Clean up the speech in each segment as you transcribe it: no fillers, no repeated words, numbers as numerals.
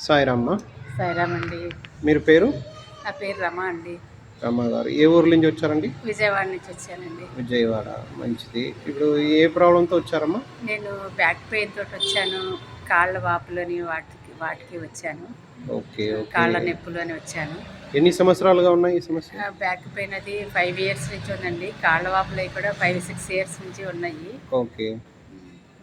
సాయిరామ్మ. సాయిరామ్ అండి. మీరు పేరు? నా పేరు రమ అండి. రమ గారు. ఏ ఊరు నుంచి వచ్చారండి? విజయవాడ నుంచి వచ్చానండి. విజయవాడ. మంచిది. ఇప్పుడు ఏ ప్రాబ్లంతో వచ్చారమ్మా? నేను బ్యాక్ పెయిన్ తోటి వచ్చాను. కాళ్ళ వాపులని వాటికి వాటికి వచ్చాను. ఓకే. ఓకే. కాళ్ళ నొప్పులు అని వచ్చాను. ఎన్ని సంవత్సరాలుగా ఉన్నాయి ఈ సమస్య? బ్యాక్ పెయిన్ అది 5 ఇయర్స్ నుంచి ఉందండి. కాళ్ళ వాపులు అవి కూడా 5-6 ఇయర్స్ నుంచి ఉన్నాయి. ఓకే.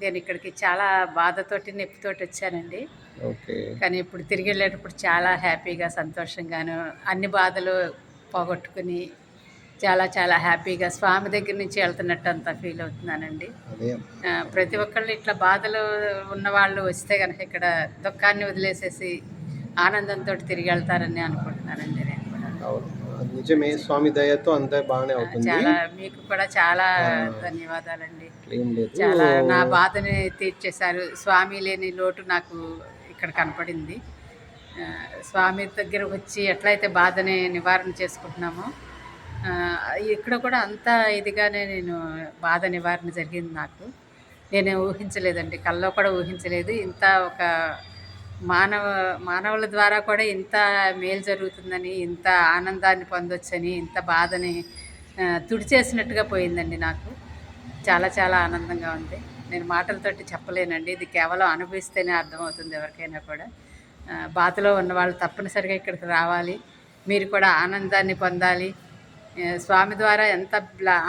నేను ఇక్కడికి చాలా బాధతోటి నొప్పితోటి వచ్చానండి. ఓకే. కానీ ఇప్పుడు తిరిగి వెళ్ళేటప్పుడు చాలా హ్యాపీగా సంతోషంగాను అన్ని బాధలు పోగొట్టుకుని చాలా చాలా హ్యాపీగా స్వామి దగ్గర నుంచి వెళ్తున్నట్టు అంతా ఫీల్ అవుతున్నానండి. అదే. ప్రతి ఒక్కళ్ళు ఇట్లా బాధలు ఉన్నవాళ్ళు వస్తే కనుక ఇక్కడ దుఃఖాన్ని వదిలేసేసి ఆనందంతో తిరిగి వెళ్తారని అనుకుంటున్నానండి నేను కూడా. అవును. నిజమే. స్వామి దయతో అంతా బాగానే అవుతుంది. చాలా మీకు కూడా చాలా ధన్యవాదాలండి. ఏం లేదు. చాలా నా బాధని తీర్చేశారు. స్వామి లేని లోటు నాకు ఇక్కడ కనపడింది. స్వామి దగ్గర వచ్చి ఎట్లయితే బాధని నివారణ చేసుకుంటున్నామో ఇక్కడ కూడా అంత ఇదిగానే నేను బాధ నివారణ జరిగింది నాకు. నేను ఊహించలేదండి, కల్లో కూడా ఊహించలేదు ఇంత ఒక మానవుల ద్వారా కూడా ఇంత మేలు జరుగుతుందని, ఇంత ఆనందాన్ని పొందొచ్చని, ఇంత బాధని తుడిచేసినట్టుగా పోయిందండి నాకు. చాలా చాలా ఆనందంగా ఉంది. నేను మాటలతోటి చెప్పలేనండి. ఇది కేవలం అనుభవిస్తేనే అర్థమవుతుంది ఎవరికైనా కూడా. బాధలో ఉన్నవాళ్ళు తప్పనిసరిగా ఇక్కడికి రావాలి. మీరు కూడా ఆనందాన్ని పొందాలి. స్వామి ద్వారా ఎంత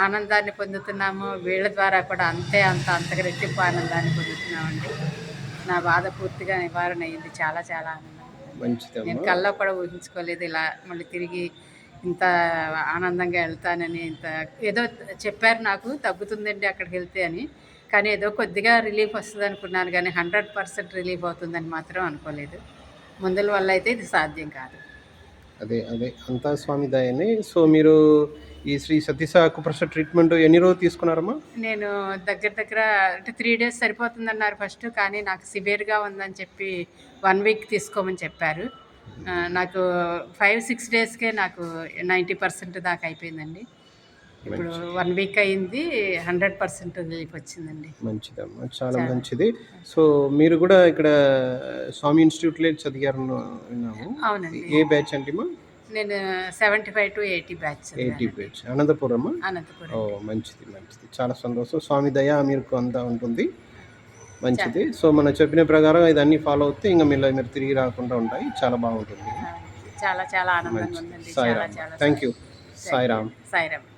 ఆనందాన్ని పొందుతున్నామో వీళ్ళ ద్వారా కూడా అంతకు రెట్టింపు ఆనందాన్ని పొందుతున్నామండి. నా బాధ పూర్తిగా నివారణ అయ్యింది. చాలా చాలా ఆనందం. నేను కల్లో కూడా ఊహించుకోలేదు ఇలా మళ్ళీ తిరిగి ఇంత ఆనందంగా వెళ్తానని. ఏదో చెప్పారు నాకు తగ్గుతుందండి అక్కడికి వెళ్తే అని, కానీ ఏదో కొద్దిగా రిలీఫ్ వస్తుంది అనుకున్నాను, కానీ 100% రిలీఫ్ అవుతుందని మాత్రం అనుకోలేదు. మందుల వల్ల అయితే ఇది సాధ్యం కాదు. అదే అంతా స్వామి దయనే. సో మీరు ఈ శ్రీ సతీసాయి అకుప్రెషర్ ట్రీట్మెంట్ ఎన్ని రోజులు తీసుకున్నారమ్మా? నేను దగ్గర అంటే 3 days సరిపోతుందన్నారు ఫస్ట్, కానీ నాకు సివియర్గా ఉందని చెప్పి 1 week తీసుకోమని చెప్పారు. నాకు 5-6 daysకే నాకు 90% దాకా అయిపోయిందండి. ఇప్పుడు 1 week అయింది, 100% రిలీఫ్ వచ్చిందండి. మంచిదమ్మా, చాలా మంచిది. సో మీరు కూడా ఇక్కడ స్వామి ఇన్స్టిట్యూట్లో చదివారు విన్నాము. అవునండి. ఏ బ్యాచ్ అంటే మా? నేను 75 to 80 బ్యాచ్. 80 బ్యాచ్. అనంతపురమా? అనంతపురం. ఓ మంచిది. చాలా సంతోషం. స్వామి దయ మీకు అంతా ఉంటుంది. మంచిది. సో మనం చెప్పిన ప్రకారం ఇదన్నీ ఫాలో అవుతే ఇంకా మీరు తిరిగి రాకుండా ఉంటాయి. చాలా బాగుంటుంది. చాలా చాలా ఆనందంగా ఉందండి. సాయిరామ్. Thank you. సాయిరామ్. సాయిరామ్.